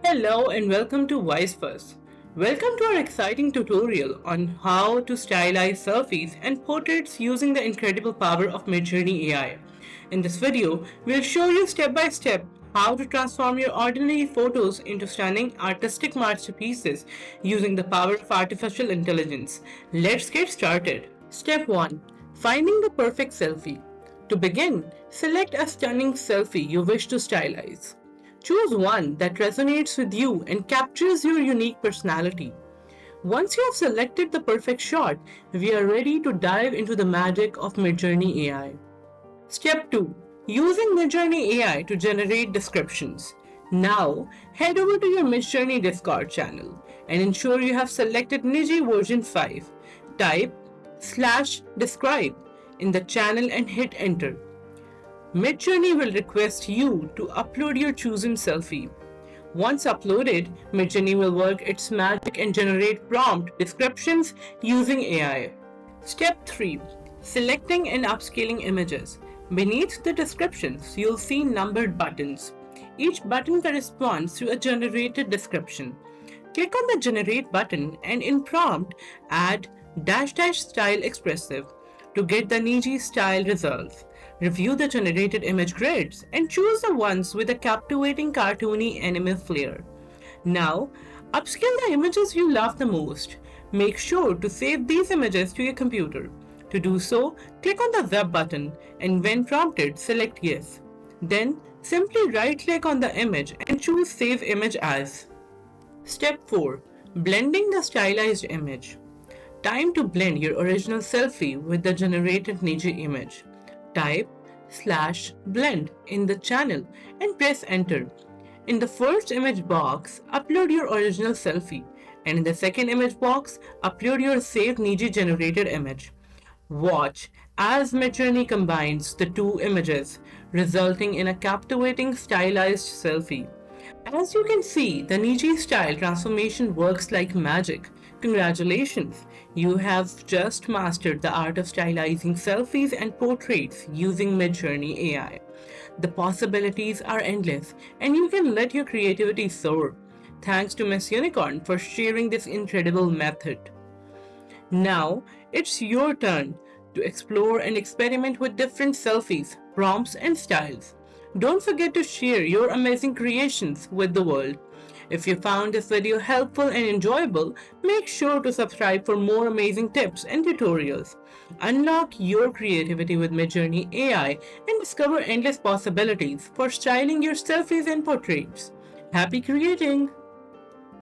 Hello and welcome to Wise First. Welcome to our exciting tutorial on how to stylize selfies and portraits using the incredible power of Midjourney AI. In this video, we'll show you step by step how to transform your ordinary photos into stunning artistic masterpieces using the power of artificial intelligence. Let's get started. Step 1. Finding the perfect selfie. To begin, select a stunning selfie you wish to stylize. Choose one that resonates with you and captures your unique personality. Once you have selected the perfect shot, we are ready to dive into the magic of Midjourney AI. Step 2. Using Midjourney AI to generate descriptions. Now, head over to your Midjourney Discord channel and ensure you have selected Niji version 5. Type /describe in the channel and hit enter. Midjourney will request you to upload your chosen selfie. Once uploaded, Midjourney will work its magic and generate prompt descriptions using AI. Step 3. Selecting and upscaling images. Beneath the descriptions, you'll see numbered buttons. Each button corresponds to a generated description. Click on the Generate button and in prompt, add --style expressive to get the Niji style results. Review the generated image grids and choose the ones with a captivating cartoony anime flair. Now, upscale the images you love the most. Make sure to save these images to your computer. To do so, click on the Web button and when prompted, select Yes. Then, simply right-click on the image and choose Save Image As. Step 4. Blending the stylized image. Time to blend your original selfie with the generated Niji image. Type /blend in the channel and press enter. In the first image box, upload your original selfie, and in the second image box, upload your saved Niji generated image. Watch as Midjourney combines the two images, resulting in a captivating stylized selfie. As you can see, the Niji style transformation works like magic. Congratulations! You have just mastered the art of stylizing selfies and portraits using Midjourney AI. The possibilities are endless, and you can let your creativity soar. Thanks to Miss Unicorn for sharing this incredible method. Now, it's your turn to explore and experiment with different selfies, prompts, and styles. Don't forget to share your amazing creations with the world. If you found this video helpful and enjoyable, make sure to subscribe for more amazing tips and tutorials. Unlock your creativity with Midjourney AI and discover endless possibilities for styling your selfies and portraits. Happy creating!